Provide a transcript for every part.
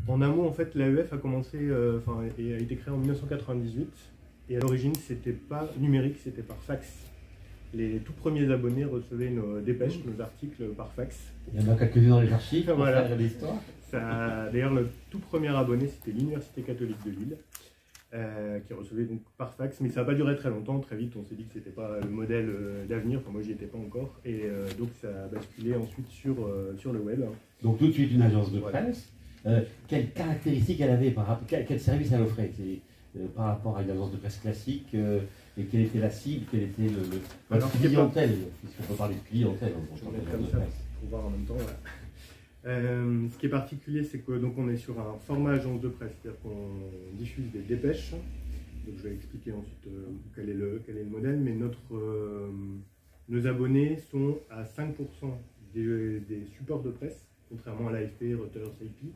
En amont, en fait, l'AEF a commencé, et a été créée en 1998. Et à l'origine, c'était pas numérique, c'était par fax. Les tout premiers abonnés recevaient nos dépêches, nos articles par fax. Il y en a quelques-uns dans les archives, voilà. L'histoire. D'ailleurs, le tout premier abonné, c'était l'Université catholique de Lille, qui recevait donc par fax. Mais ça n'a pas duré très longtemps. Très vite, on s'est dit que c'était pas le modèle d'avenir. Enfin, moi, j'y étais pas encore. Et donc, ça a basculé ensuite sur le web. Donc, tout de suite, une agence de presse. Quelles caractéristiques elle avait quel service elle offrait par rapport à une agence de presse classique et quelle était la cible, quelle était la clientèle, puisqu'on peut parler de clientèle. Je vais mettre comme ça pour voir en même temps. Voilà. Ce qui est particulier, c'est que donc on est sur un format agence de presse, c'est-à-dire qu'on diffuse des dépêches. Donc je vais expliquer ensuite quel est le modèle, mais nos abonnés sont à 5% des supports de presse, contrairement à l'AFP, Reuters, AP.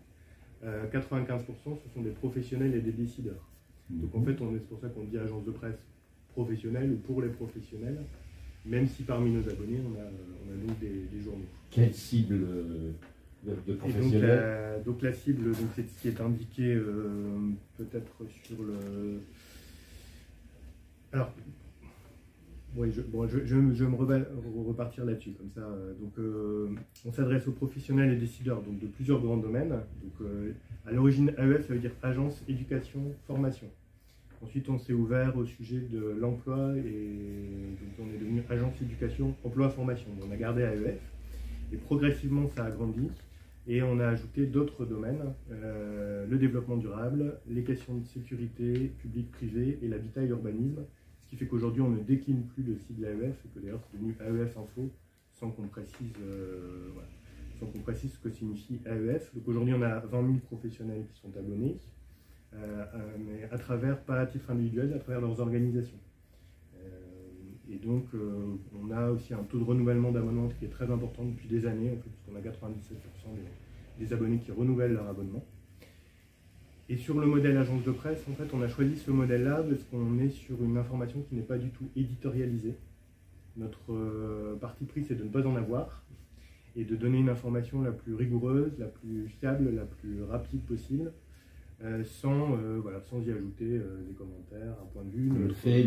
95% ce sont des professionnels et des décideurs. Donc en fait, c'est pour ça qu'on dit agence de presse professionnelle ou pour les professionnels, même si parmi nos abonnés, on a donc des journaux. Quelle cible de professionnels? Donc la cible, c'est ce qui est indiqué peut-être sur le... Alors, oui, je vais me repartir là-dessus, comme ça. On s'adresse aux professionnels et décideurs donc, de plusieurs grands domaines. Donc, à l'origine, AEF, ça veut dire Agence Éducation Formation. Ensuite, on s'est ouvert au sujet de l'emploi et donc on est devenu Agence Éducation Emploi Formation. On a gardé AEF et progressivement, ça a grandi et on a ajouté d'autres domaines, le développement durable, les questions de sécurité publique-privée et l'habitat et l'urbanisme. Ce qui fait qu'aujourd'hui, on ne décline plus le site de l'AEF et que d'ailleurs, c'est devenu AEF Info sans qu'on précise, ce que signifie AEF. Donc aujourd'hui, on a 20 000 professionnels qui sont abonnés, mais à travers, pas à titre individuel, à travers leurs organisations. Et donc, on a aussi un taux de renouvellement d'abonnement qui est très important depuis des années, en fait, puisqu'on a 97% des abonnés qui renouvellent leur abonnement. Et sur le modèle agence de presse, en fait, on a choisi ce modèle-là parce qu'on est sur une information qui n'est pas du tout éditorialisée. Notre parti pris, c'est de ne pas en avoir et de donner une information la plus rigoureuse, la plus fiable, la plus rapide possible, sans y ajouter des commentaires, un point de vue. Le fait,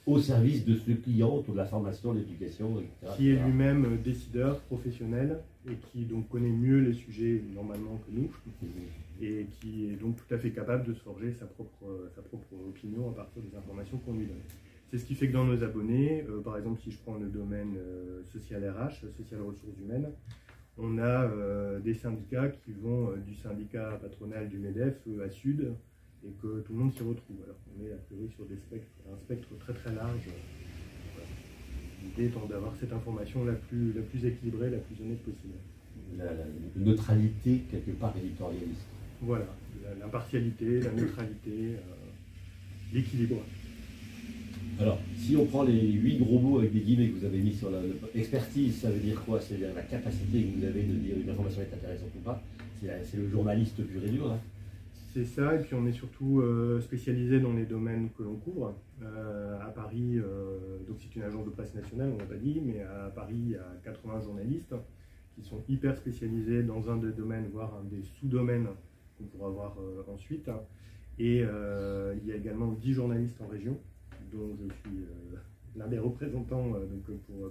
au service de ce client, autour de la formation, de l'éducation, etc. Qui est lui-même décideur, professionnel, et qui donc connaît mieux les sujets normalement que nous, et qui est donc tout à fait capable de se forger sa propre opinion à partir des informations qu'on lui donne. C'est ce qui fait que dans nos abonnés, par exemple si je prends le domaine social RH, social ressources humaines, on a des syndicats qui vont du syndicat patronal du MEDEF à Sud, et que tout le monde s'y retrouve. Alors qu'on est a priori sur un spectre très très large. L'idée étant d'avoir cette information la plus équilibrée, la plus honnête possible. La neutralité quelque part éditorialiste. Voilà, l'impartialité, la neutralité, l'équilibre. Alors, si on prend les 8 gros mots avec des guillemets que vous avez mis sur l'expertise, ça veut dire quoi? C'est-à-dire la capacité que vous avez de dire une information est intéressante ou pas. C'est le journaliste pur et dur. Hein. C'est ça, et puis on est surtout spécialisé dans les domaines que l'on couvre. À Paris, donc c'est une agence de presse nationale, on l'a pas dit, mais à Paris, il y a 80 journalistes qui sont hyper spécialisés dans un des domaines, voire un des sous-domaines qu'on pourra voir ensuite. Et il y a également 10 journalistes en région, dont je suis l'un des représentants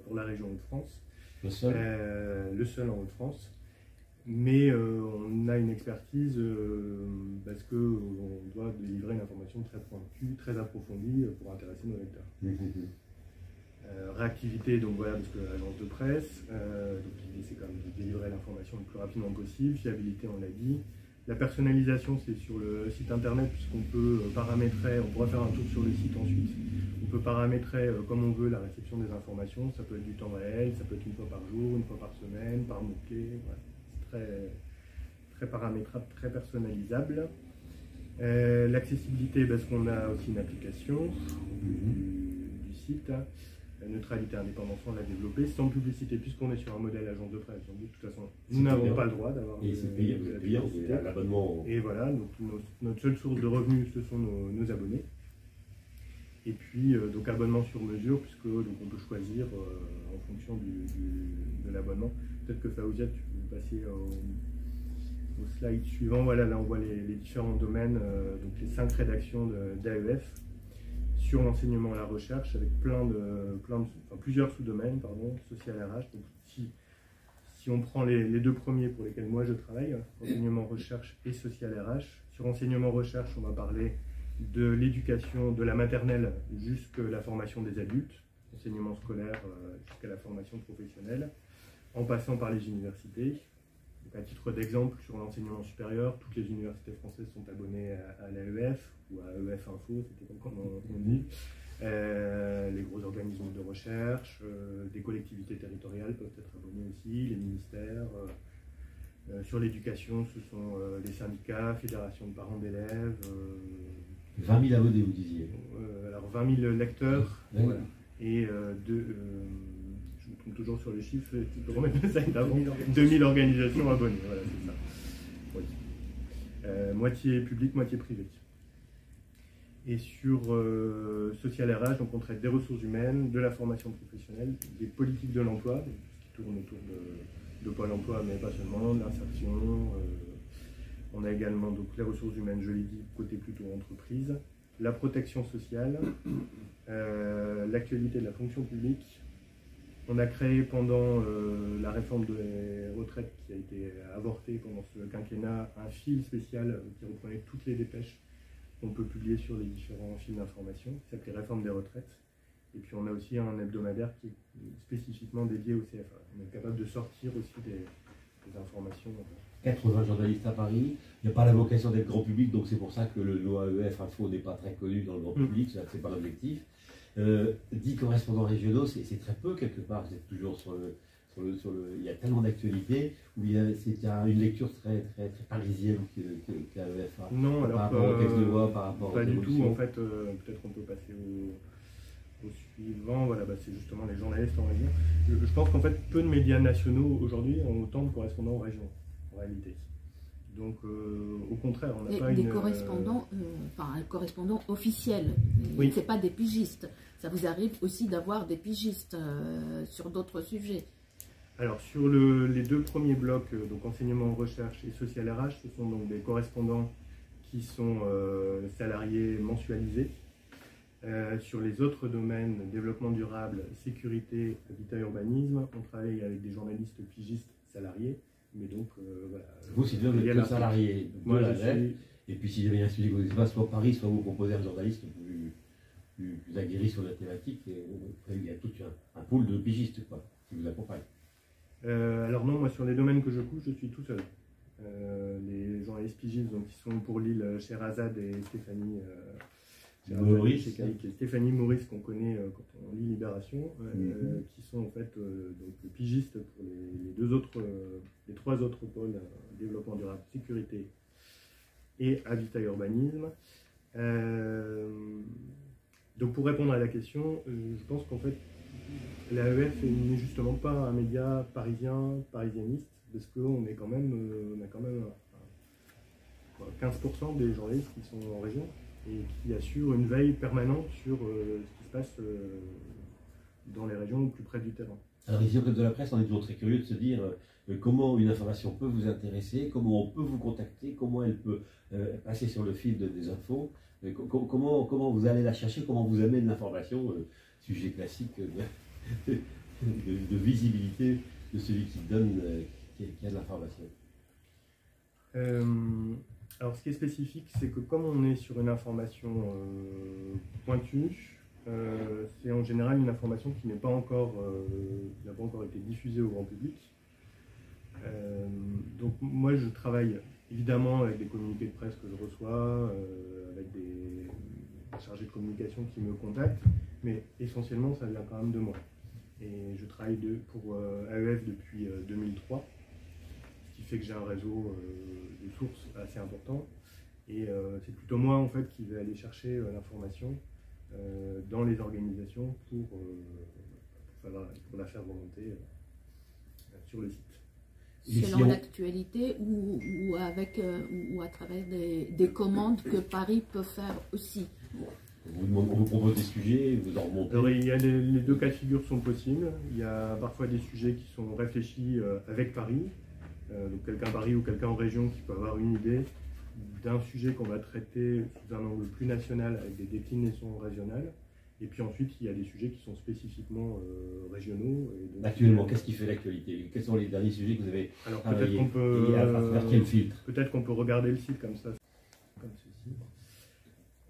pour la région Hauts-de-France. Le seul en Hauts-de-France. Mais on a une expertise parce qu'on doit délivrer une information très pointue, très approfondie pour intéresser nos lecteurs. Réactivité, donc voilà, parce que l'agence de presse, donc l'idée c'est quand même de délivrer l'information le plus rapidement possible. Fiabilité, on l'a dit. La personnalisation, c'est sur le site internet, puisqu'on peut paramétrer, on pourra faire un tour sur le site ensuite. On peut paramétrer comme on veut la réception des informations. Ça peut être du temps réel, ça peut être une fois par jour, une fois par semaine, par mot-clé. Voilà. Très paramétrable, très personnalisable. L'accessibilité, parce qu'on a aussi une application du site. La neutralité, indépendance, on l'a développée sans publicité, puisqu'on est sur un modèle agence de presse. Donc de toute façon, nous n'avons pas le droit d'avoir de publicité. L'abonnement. Et voilà, donc notre seule source de revenus, ce sont nos abonnés. Et puis, donc abonnement sur mesure, puisque donc, on peut choisir en fonction de l'abonnement. Peut-être que Faouzia, tu peux passer au slide suivant, voilà, là on voit les différents domaines, donc les 5 rédactions d'AEF sur l'enseignement et la recherche, avec plusieurs sous-domaines, social RH. Donc, si on prend les deux premiers pour lesquels moi je travaille, enseignement recherche et social RH, sur enseignement recherche, on va parler de l'éducation de la maternelle jusqu'à la formation des adultes, enseignement scolaire jusqu'à la formation professionnelle, en passant par les universités. Donc, à titre d'exemple, sur l'enseignement supérieur, toutes les universités françaises sont abonnées à l'AEF ou à EF Info, c'était comme on dit. Les gros organismes de recherche, des collectivités territoriales peuvent être abonnés aussi, les ministères. Sur l'éducation, ce sont les syndicats, fédérations de parents d'élèves. 20 000 abonnés, vous disiez. Alors 20 000 lecteurs, oui. Voilà. Et je me trompe toujours sur les chiffres, tu peux remettre le slide d'avant. 2000 organisations abonnées, voilà, c'est ça. Oui. Moitié public, moitié privé. Et sur social RH, donc on traite des ressources humaines, de la formation professionnelle, des politiques de l'emploi, qui tournent autour de Pôle emploi, mais pas seulement, de l'insertion. On a également donc, les ressources humaines, je l'ai dit, côté plutôt entreprise, la protection sociale, l'actualité de la fonction publique. On a créé pendant la réforme des retraites qui a été avortée pendant ce quinquennat un fil spécial qui reprenait toutes les dépêches qu'on peut publier sur les différents fils d'information, qui s'appelait Réforme des retraites. Et puis on a aussi un hebdomadaire qui est spécifiquement dédié au CFA. On est capable de sortir aussi des informations. 80 journalistes à Paris, il n'y a pas la vocation d'être grand public, donc c'est pour ça que le nom AEF Info n'est pas très connu dans le grand public, c'est pas l'objectif. 10 correspondants régionaux, c'est très peu quelque part, vous êtes toujours il y a tellement d'actualités où c'est une lecture très parisienne que l'AEF a. Non, alors par rapport au texte de loi, par rapport pas du tout, en fait, peut-être qu'on peut passer au suivant, voilà, c'est justement les journalistes en région. Je pense qu'en fait, peu de médias nationaux aujourd'hui ont autant de correspondants en région, en réalité. Donc, au contraire, on n'a pas des correspondants, correspondants officiels. Oui. C'est pas des pigistes. Ça vous arrive aussi d'avoir des pigistes sur d'autres sujets. Alors, sur les deux premiers blocs, donc enseignement, recherche et social RH, ce sont donc des correspondants qui sont salariés mensualisés. Sur les autres domaines, développement durable, sécurité, habitat, urbanisme, on travaille avec des journalistes pigistes salariés. Mais donc, voilà. Vous, c'est bien le salarié de la suis... Et puis, s'il y avait un sujet que vous n'êtes pas, soit Paris, soit vous proposez un journaliste plus aguerri sur la thématique, et il y a tout un pool de pigistes qui vous accompagnent. Alors non, moi sur les domaines que je couvre, je suis tout seul. Les journalistes pigistes, donc, qui sont pour Lille, Sherazade et Stéphanie Maurice. Stéphanie Maurice, qu'on connaît quand on lit Libération, qui sont en fait donc, pigistes pour les trois autres pôles, développement durable, sécurité et habitat et urbanisme. Donc pour répondre à la question, je pense qu'en fait l'AEF n'est justement pas un média parisianiste, parce qu'on est quand même, on a quand même 15% des journalistes qui sont en région et qui assurent une veille permanente sur ce qui se passe dans les régions plus près du terrain. Alors ici au Club de la Presse, on est toujours très curieux de se dire comment une information peut vous intéresser, comment on peut vous contacter, comment elle peut passer sur le fil des infos, comment vous allez la chercher, comment vous amène l'information, sujet classique de visibilité de celui qui donne, qui a de l'information. Alors ce qui est spécifique, c'est que comme on est sur une information pointue, c'est en général une information qui n'a pas encore été diffusée au grand public. Donc moi je travaille évidemment avec des communiqués de presse que je reçois, avec des chargés de communication qui me contactent, mais essentiellement ça vient quand même de moi. Et je travaille pour AEF depuis 2003, ce qui fait que j'ai un réseau de sources assez important. Et c'est plutôt moi en fait qui vais aller chercher l'information dans les organisations pour la faire remonter sur le site. Selon l'actualité ou à travers des commandes que Paris peut faire aussi. On vous propose des sujets, vous en remontez. Alors, il y a les deux cas de figure sont possibles. Il y a parfois des sujets qui sont réfléchis avec Paris. donc quelqu'un à Paris ou quelqu'un en région qui peut avoir une idée d'un sujet qu'on va traiter sous un angle plus national avec des déclinaisons régionales. Et puis ensuite, il y a des sujets qui sont spécifiquement régionaux. Et donc, actuellement, qu'est-ce qui fait l'actualité? Quels sont les derniers sujets que vous avez travaillés? Et à travers quel filtre? Peut-être qu'on peut regarder le site comme ça, comme ceci.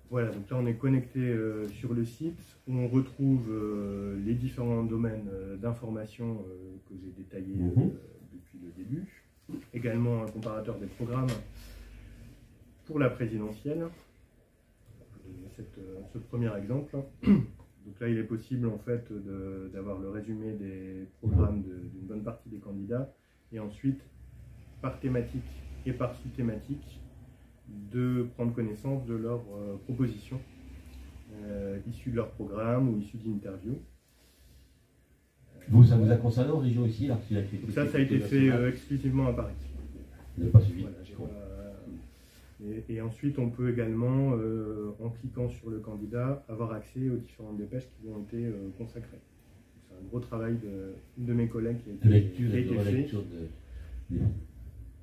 Voilà, donc là on est connecté sur le site où on retrouve les différents domaines d'information que j'ai détaillés depuis le début. Également un comparateur des programmes pour la présidentielle. Ce premier exemple. Donc là, il est possible en fait d'avoir le résumé des programmes d'une bonne partie des candidats et ensuite, par thématique et par sous-thématique, de prendre connaissance de leurs propositions issues de leur programme ou issues d'interviews. Vous, ça vous a concerné en région ici là, ça a été fait exclusivement à Paris. Il n'a pas suivi. Voilà, et ensuite, on peut également, en cliquant sur le candidat, avoir accès aux différentes dépêches qui ont été consacrées. C'est un gros travail de mes collègues qui a été fait.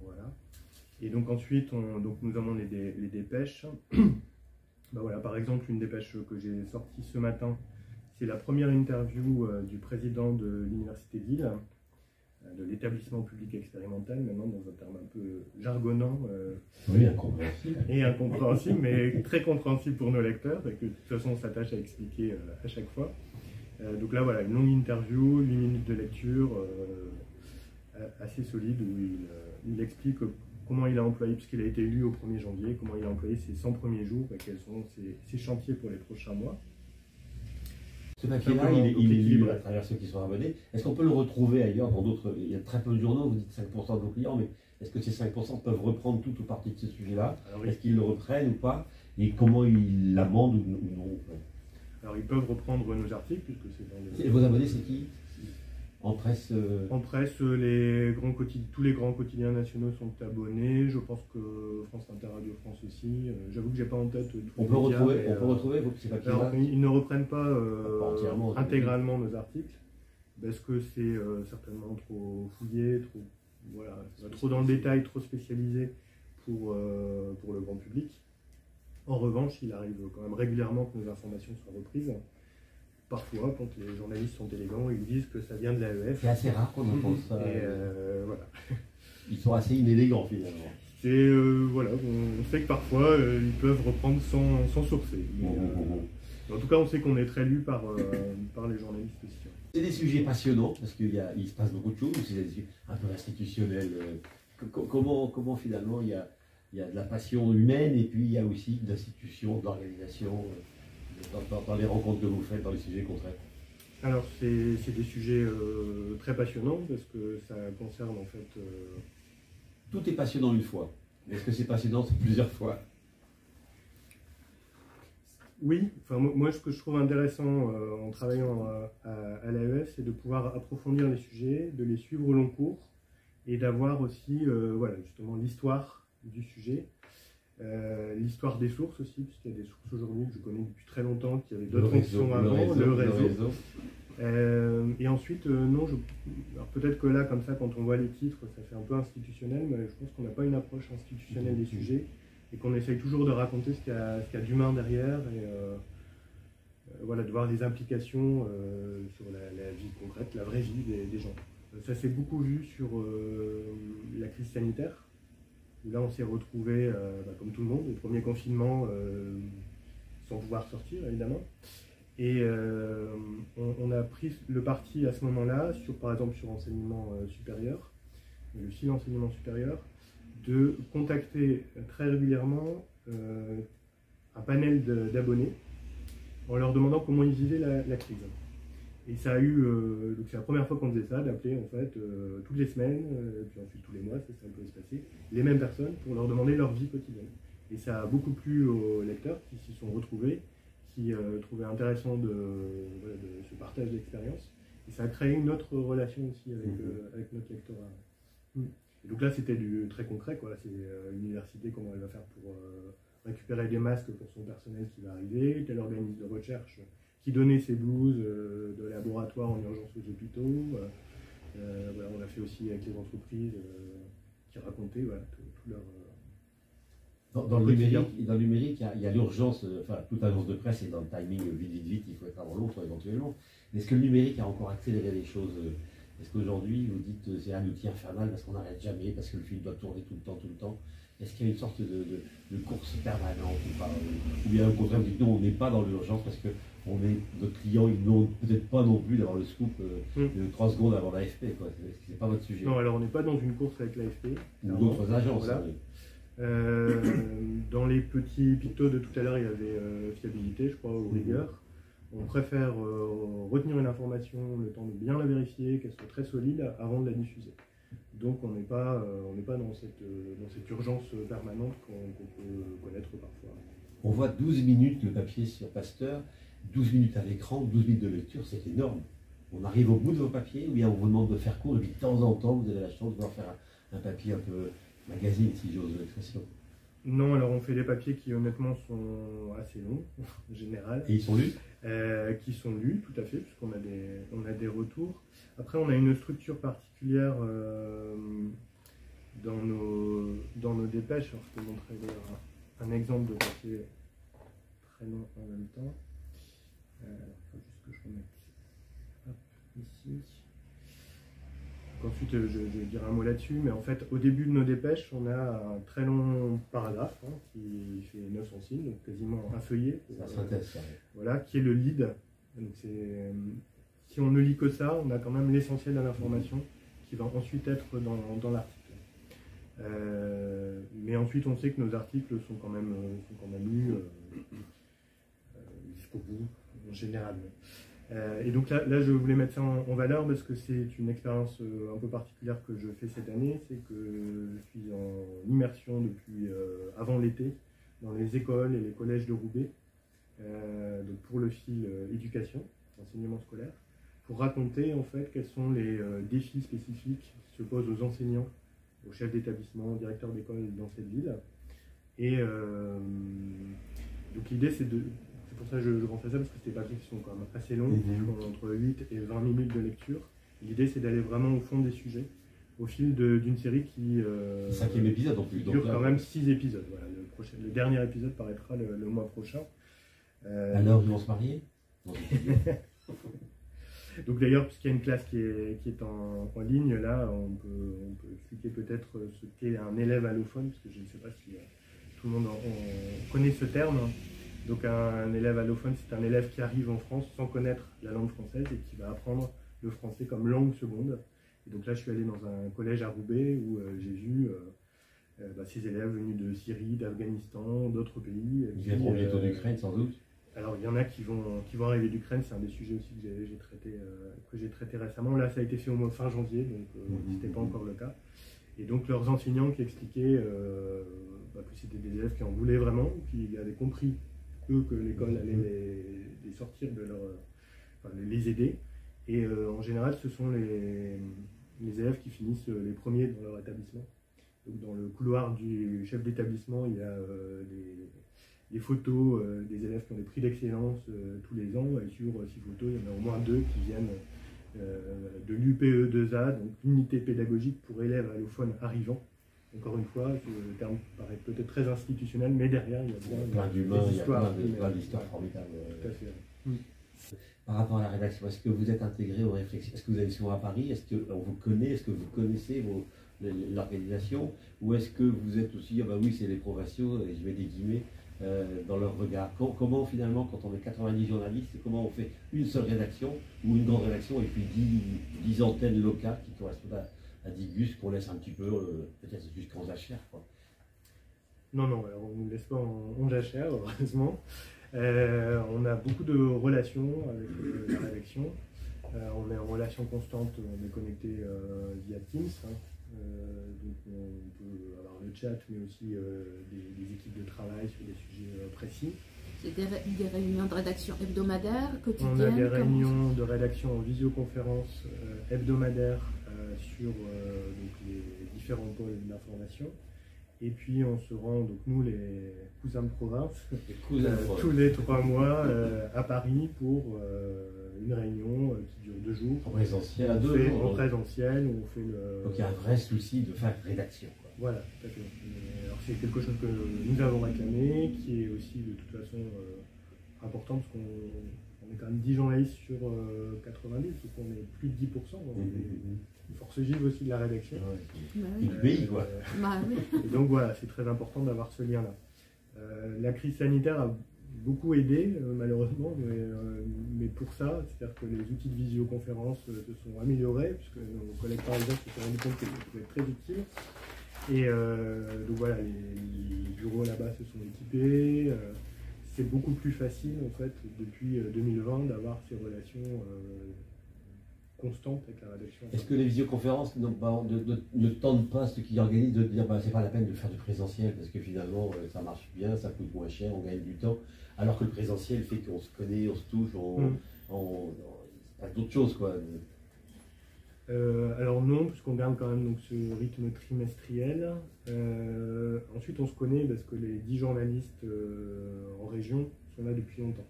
Voilà. Et donc ensuite, nous avons les dépêches. Ben voilà, par exemple, une dépêche que j'ai sortie ce matin, c'est la première interview du président de l'Université de Lille, de l'établissement public expérimental, maintenant dans un terme un peu jargonnant. Oui, incompréhensible. Et incompréhensible, mais très compréhensible pour nos lecteurs, et que de toute façon on s'attache à expliquer à chaque fois. Donc là, voilà, une longue interview, 8 minutes de lecture, assez solide, où il explique comment il a employé, puisqu'il a été élu au 1er janvier, comment il a employé ses 100 premiers jours et quels sont ses chantiers pour les prochains mois. Ce papier-là, il est libre à travers ceux qui sont abonnés. Est-ce qu'on peut le retrouver ailleurs dans d'autres... Il y a très peu de journaux, vous dites 5% de vos clients, mais est-ce que ces 5% peuvent reprendre tout ou partie de ce sujet-là? Est-ce qu'ils le reprennent ou pas? Et comment ils l'amendent ou non? Alors ils peuvent reprendre nos articles, puisque c'est dans les... Et vos abonnés, c'est qui? En presse En presse, tous les grands quotidiens nationaux sont abonnés. Je pense que France Inter, Radio France aussi. J'avoue que j'ai pas en tête. On peut retrouver ces papiers-là. Ils ne reprennent pas intégralement nos articles, parce que c'est certainement trop fouillé, trop dans le détail, trop spécialisé pour le grand public. En revanche, il arrive quand même régulièrement que nos informations soient reprises. Parfois, quand les journalistes sont élégants, ils disent que ça vient de l'AEF. C'est assez rare qu'on entende ça. Et voilà. Ils sont assez inélégants finalement. Voilà, on sait que parfois ils peuvent reprendre sans sourcer. En tout cas, on sait qu'on est très lu par les journalistes aussi. C'est des sujets passionnants parce qu'il se passe beaucoup de choses. C'est des sujets un peu institutionnels. Comment finalement il y a de la passion humaine et puis il y a aussi de l'institution, de l'organisation. Dans les rencontres que vous faites, dans les sujets qu'on traite? Alors, c'est des sujets très passionnants parce que ça concerne en fait... Tout est passionnant une fois. Est-ce que c'est passionnant plusieurs fois? Oui, enfin, moi ce que je trouve intéressant en travaillant à l'AEF, c'est de pouvoir approfondir les sujets, de les suivre au long cours et d'avoir aussi voilà, justement l'histoire du sujet. L'histoire des sources aussi, puisqu'il y a des sources aujourd'hui que je connais depuis très longtemps, qui avaient d'autres fonctions avant, le réseau. Et ensuite, non, alors peut-être que là, comme ça, quand on voit les titres, ça fait un peu institutionnel, mais je pense qu'on n'a pas une approche institutionnelle des sujets, et qu'on essaye toujours de raconter ce qu'il y a d'humain derrière, et voilà, de voir les implications sur la vie concrète, la vraie vie des gens. Ça s'est beaucoup vu sur la crise sanitaire. Là, on s'est retrouvé, comme tout le monde, au premier confinement, sans pouvoir sortir, évidemment. Et on a pris le parti à ce moment-là, par exemple sur enseignement supérieur, le SIL enseignement supérieur, de contacter très régulièrement un panel d'abonnés en leur demandant comment ils vivaient la crise. Et ça a eu, donc c'est la première fois qu'on faisait ça, d'appeler en fait toutes les semaines, puis ensuite tous les mois, ça s'est un peu espacé, les mêmes personnes pour leur demander leur vie quotidienne. Et ça a beaucoup plu aux lecteurs qui s'y sont retrouvés, qui trouvaient intéressant de ce partage d'expérience. Et ça a créé une autre relation aussi avec notre lectorat. Et donc là, c'était du très concret, quoi. C'est l'université, comment elle va faire pour récupérer des masques pour son personnel qui va arriver, tel organisme de recherche qui donnait ses blouses de laboratoire en urgence aux hôpitaux. Voilà, on a fait aussi avec les entreprises qui racontaient voilà, tout leur... Dans le numérique, il y a l'urgence, enfin, toute agence de presse est dans le timing vite, il faut être avant l'autre éventuellement. Est-ce que le numérique a encore accéléré les choses? Est-ce qu'aujourd'hui, vous dites c'est un outil infernal parce qu'on n'arrête jamais, parce que le film doit tourner tout le temps? Est-ce qu'il y a une sorte de course permanente ou pas? Ou bien au contraire, vous dites non, on n'est pas dans l'urgence parce que nos clients, ils n'ont peut-être pas non plus d'avoir le scoop de 3 secondes avant l'AFP. C'est pas votre sujet. Non, alors on n'est pas dans une course avec l'AFP. Ou d'autres agences. Voilà. Dans les petits pictos de tout à l'heure, il y avait fiabilité, je crois, ou rigueur. On préfère retenir une information, le temps de bien la vérifier, qu'elle soit très solide avant de la diffuser. Donc on n'est pas dans cette urgence permanente qu'on peut connaître parfois. On voit 12 minutes de papier sur Pasteur, 12 minutes à l'écran, 12 minutes de lecture, c'est énorme. On arrive au bout de vos papiers, ou bien on vous demande de faire court, et puis de temps en temps, vous avez la chance de pouvoir faire un papier un peu magazine, si j'ose l'expression. Non, alors on fait des papiers qui honnêtement sont assez longs, en général. Et ils sont lus? Qui sont lus, tout à fait, puisqu'on a des retours. Après, on a une structure particulière dans nos dépêches. Alors, je peux montrer un exemple de papier très long en même temps. Il faut juste que je remette ici. Ensuite, je dirai un mot là-dessus, mais en fait, au début de nos dépêches, on a un très long paragraphe qui fait 900 signes, donc quasiment un feuillet. La synthèse, voilà, qui est le lead. Donc si on ne lit que ça, on a quand même l'essentiel de l'information qui va ensuite être dans l'article. Mais ensuite, on sait que nos articles sont quand même lus jusqu'au bout, en général. Et donc là, je voulais mettre ça en valeur parce que c'est une expérience un peu particulière que je fais cette année. C'est que je suis en immersion depuis avant l'été dans les écoles et les collèges de Roubaix, donc pour le fil éducation, enseignement scolaire, pour raconter en fait quels sont les défis spécifiques qui se posent aux enseignants, aux chefs d'établissement, aux directeurs d'école dans cette ville. Et donc l'idée c'est pour ça que je pensais ça, parce que c'est des papiers qui sont quand même assez longs, entre 8 et 20 minutes de lecture. L'idée, c'est d'aller vraiment au fond des sujets, au fil d'une série qui 5e épisode en plus. Dure quand même 6 épisodes. Voilà, le dernier épisode paraîtra le mois prochain. Alors, ils vont se marier? Donc d'ailleurs, puisqu'il y a une classe qui est en ligne, là, on peut expliquer peut-être ce qu'est un élève allophone, parce que je ne sais pas si tout le monde connaît ce terme. Donc un élève allophone, c'est un élève qui arrive en France sans connaître la langue française et qui va apprendre le français comme langue seconde. Et donc là, je suis allé dans un collège à Roubaix où j'ai vu ces élèves venus de Syrie, d'Afghanistan, d'autres pays. Ils viendront bientôt d'Ukraine, sans doute. Alors il y en a qui vont arriver d'Ukraine, c'est un des sujets aussi que j'ai traité récemment. Là, ça a été fait au mois fin janvier, donc ce n'était pas encore le cas. Et donc leurs enseignants qui expliquaient que c'était des élèves qui en voulaient vraiment, qui avaient compris que l'école allait les sortir de les aider. Et en général, ce sont les élèves qui finissent les premiers dans leur établissement. Donc dans le couloir du chef d'établissement, il y a des photos des élèves qui ont des prix d'excellence tous les ans. Et sur 6 photos, il y en a au moins 2 qui viennent de l'UPE2A, donc l'unité pédagogique pour élèves allophones arrivants. Encore une fois, le terme paraît peut-être très institutionnel, mais derrière, il y a plein d'humains, il y a plein d'histoires formidables. Tout à fait. Par rapport à la rédaction, est-ce que vous êtes intégré aux réflexions? Est-ce que vous allez souvent à Paris? Est-ce qu'on vous connaît? Est-ce que vous connaissez l'organisation? Ou est-ce que vous êtes aussi, oui, c'est les provinciaux, et je mets des guillemets, dans leur regard? Comment finalement, quand on est 90 journalistes, comment on fait une seule rédaction ou une grande rédaction et puis 10 antennes locales qui correspondent à 10 bus qu'on laisse un petit peu, peut-être jusqu'en jachère, quoi? Non, alors on ne nous laisse pas en jachère, heureusement. On a beaucoup de relations avec la rédaction. On est en relation constante, on est connecté via Teams. Donc on peut avoir le chat, mais aussi des équipes de travail sur des sujets précis. C'est des réunions de rédaction hebdomadaires, quotidiennes? On a des réunions de rédaction en visioconférence hebdomadaires sur les différents pôles d'information. Et puis on se rend, donc nous les cousins de province, tous Les les 3 mois à Paris pour une réunion qui dure 2 jours. en présentiel, à On 2 fait jours. en présentiel, où on fait le... Donc il y a un vrai souci de faire rédaction, quoi. Voilà, tout à fait. Alors c'est quelque chose que nous avons réclamé, qui est aussi de toute façon important, parce qu'on est quand même 10 journalistes sur 90, donc on est plus de 10%. Donc on est une force vive aussi de la rédaction. Bah Et du pays, quoi. Bah oui. Et donc voilà, c'est très important d'avoir ce lien-là. La crise sanitaire a beaucoup aidé, malheureusement, mais pour ça, c'est-à-dire que les outils de visioconférence se sont améliorés, puisque nos collègues parisiens se sont rendus compte que ça pouvait être très utile. Et donc voilà, les bureaux là-bas se sont équipés. C'est beaucoup plus facile, en fait, depuis 2020, d'avoir ces relations constantes avec la rédaction. Est-ce que les visioconférences ne tentent pas ceux qui organisent de dire c'est pas la peine de faire du présentiel parce que finalement ça marche bien, ça coûte moins cher, on gagne du temps, alors que le présentiel fait qu'on se connaît, on se touche, c'est pas d'autres choses, quoi. Alors non, puisqu'on garde quand même donc, ce rythme trimestriel. Ensuite, on se connaît parce que les 10 journalistes en région sont là depuis longtemps.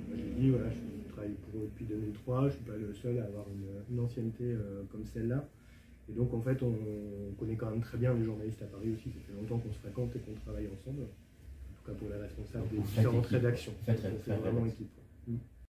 Moi, j'ai dit, voilà, je travaille pour eux depuis 2003, je ne suis pas le seul à avoir une ancienneté comme celle-là. Et donc, en fait, on connaît quand même très bien les journalistes à Paris aussi. Ça fait longtemps qu'on se fréquente et qu'on travaille ensemble. En tout cas, pour les responsables des différentes rédactions. Faites c'est vraiment équipe.